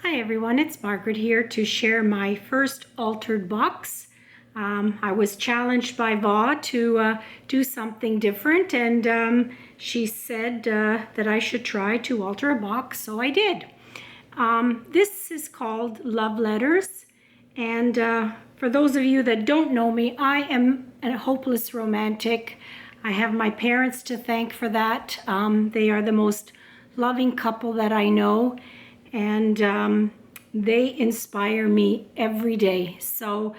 Hi everyone, it's Margaret here to share my first altered box. I was challenged by Va to do something different, and she said that I should try to alter a box, so I did. This is called Love Letters, and for those of you that don't know me, I am a hopeless romantic. I have my parents to thank for that. They are the most loving couple that I know, and they inspire me every day. So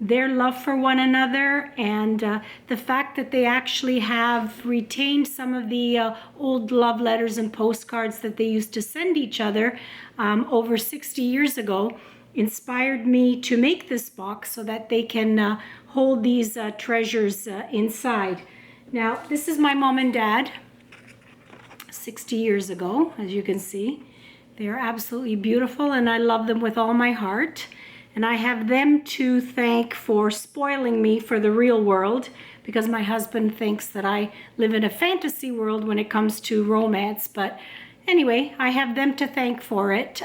their love for one another and the fact that they actually have retained some of the old love letters and postcards that they used to send each other over 60 years ago inspired me to make this box so that they can hold these treasures inside. Now, this is my mom and dad 60 years ago, as you can see. They are absolutely beautiful and I love them with all my heart. And I have them to thank for spoiling me for the real world, because my husband thinks that I live in a fantasy world when it comes to romance. But anyway, I have them to thank for it.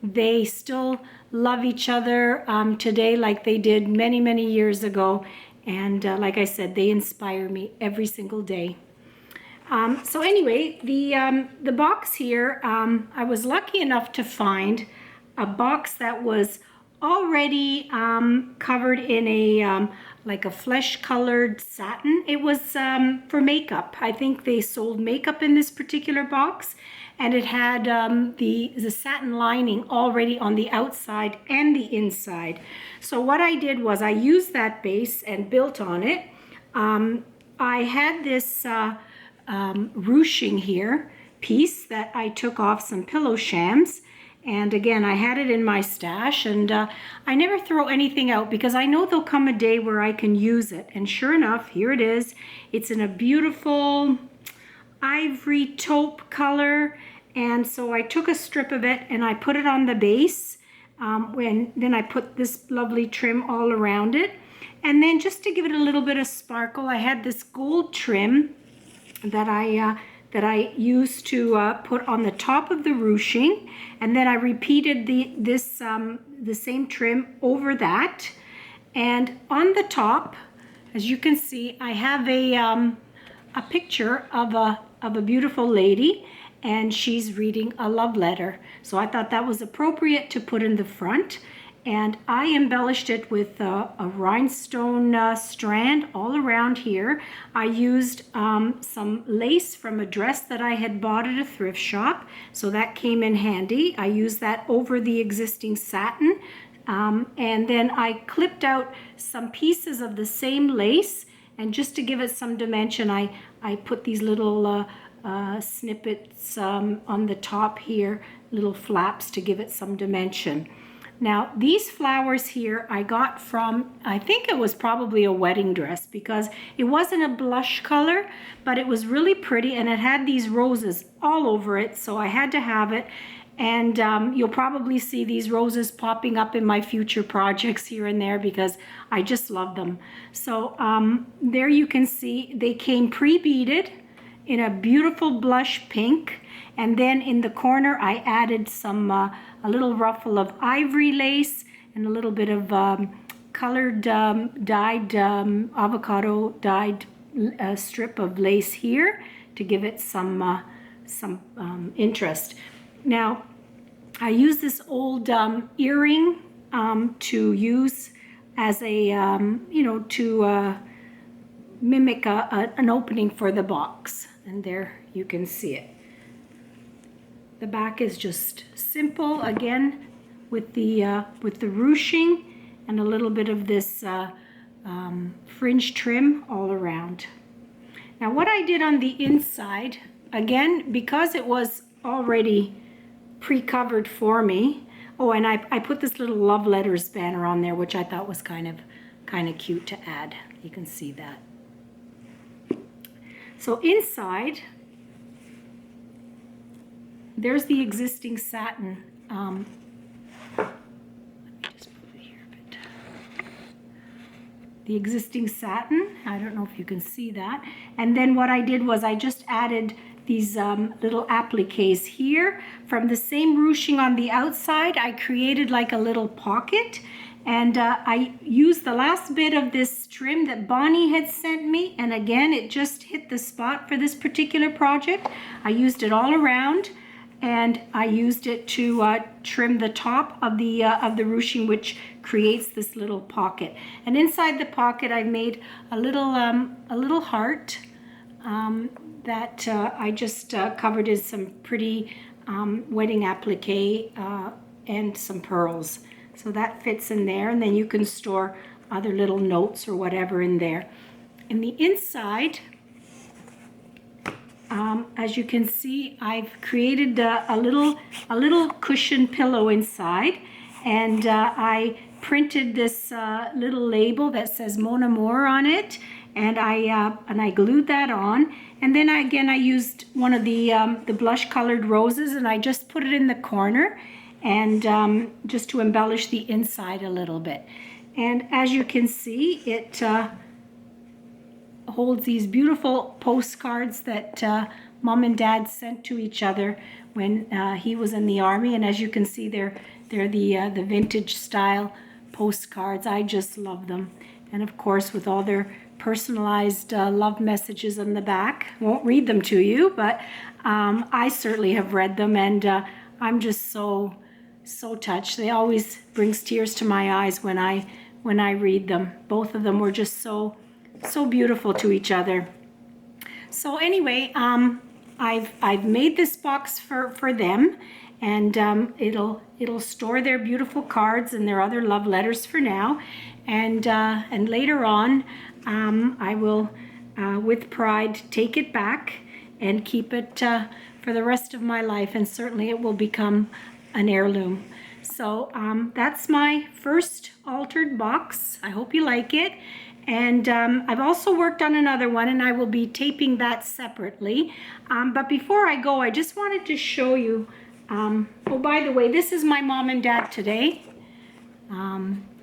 They still love each other today like they did many, many years ago. And like I said, they inspire me every single day. So anyway, the box here, I was lucky enough to find a box that was already covered in a like a flesh-colored satin. It was for makeup. I think they sold makeup in this particular box, and it had the satin lining already on the outside and the inside. So what I did was I used that base and built on it. I had this ruching here piece that I took off some pillow shams, and again I had it in my stash, and I never throw anything out because I know there'll come a day where I can use it. And sure enough, here it is. It's in a beautiful ivory taupe color, and so I took a strip of it and I put it on the base, then I put this lovely trim all around it, and then just to give it a little bit of sparkle, I had this gold trim that I used to put on the top of the ruching, and then I repeated the same trim over that. And on the top, as you can see, I have a picture of a beautiful lady, and she's reading a love letter. So I thought that was appropriate to put in the front. And I embellished it with a rhinestone strand all around here. I used some lace from a dress that I had bought at a thrift shop, so that came in handy. I used that over the existing satin, and then I clipped out some pieces of the same lace, and just to give it some dimension, I put these little snippets on the top here, little flaps to give it some dimension. Now, these flowers here I got from, I think it was probably a wedding dress, because it wasn't a blush color, but it was really pretty, and it had these roses all over it, so I had to have it. And you'll probably see these roses popping up in my future projects here and there because I just love them. So there you can see they came pre-beaded in a beautiful blush pink. And then in the corner, I added some a little ruffle of ivory lace and a little bit of colored dyed avocado dyed strip of lace here to give it some interest. Now, I use this old earring to use as a to mimic an opening for the box, and there you can see it. The back is just simple, again, with the ruching and a little bit of this fringe trim all around. Now, what I did on the inside, again, because it was already pre-covered for me. Oh, and I put this little love letters banner on there, which I thought was kind of cute to add. You can see that. So inside, there's the existing satin. Let me just move it here a bit. The existing satin, I don't know if you can see that. And then what I did was I just added little appliques here. From the same ruching on the outside, I created like a little pocket, and I used the last bit of this trim that Bonnie had sent me, and again it just hit the spot for this particular project. I used it all around, and I used it to trim the top of the ruching, which creates this little pocket. And inside the pocket I made a little heart that I just covered in some pretty wedding applique and some pearls. So that fits in there, and then you can store other little notes or whatever in there. In the inside, as you can see, I've created a little cushion pillow inside, and I printed this little label that says Mon Amour on it, and I glued that on. And then I used one of the blush colored roses, and I just put it in the corner, and just to embellish the inside a little bit. And as you can see, it holds these beautiful postcards that Mom and Dad sent to each other when he was in the Army. And as you can see, they're the vintage style postcards. I just love them. And of course, with all their personalized love messages on the back. Won't read them to you, but I certainly have read them, and I'm just so touched. They always brings tears to my eyes when I read them. Both of them were just so beautiful to each other. So anyway, I've made this box for them, and it'll store their beautiful cards and their other love letters for now, and later on I will with pride take it back and keep it for the rest of my life, and certainly it will become an heirloom. So that's my first altered box. I hope you like it. And I've also worked on another one, and I will be taping that separately. But before I go, I just wanted to show you, oh, by the way, this is my mom and dad today.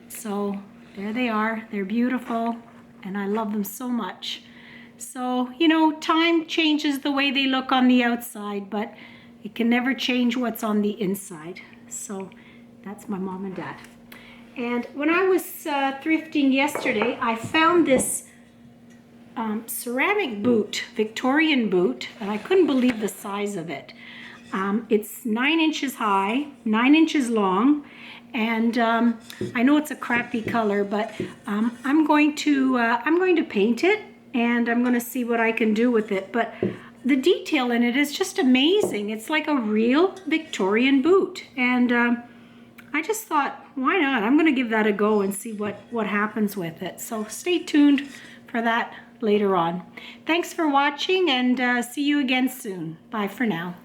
So there they are. They're beautiful, and I love them so much. So, you know, time changes the way they look on the outside, but it can never change what's on the inside. So that's my mom and dad. And when I was thrifting yesterday, I found this ceramic boot, Victorian boot, and I couldn't believe the size of it. It's 9 inches high, 9 inches long, and I know it's a crappy color, but I'm going to paint it, and I'm going to see what I can do with it. But the detail in it is just amazing. It's like a real Victorian boot, and I just thought, why not? I'm going to give that a go and see what happens with it. So stay tuned for that later on. Thanks for watching, and see you again soon. Bye for now.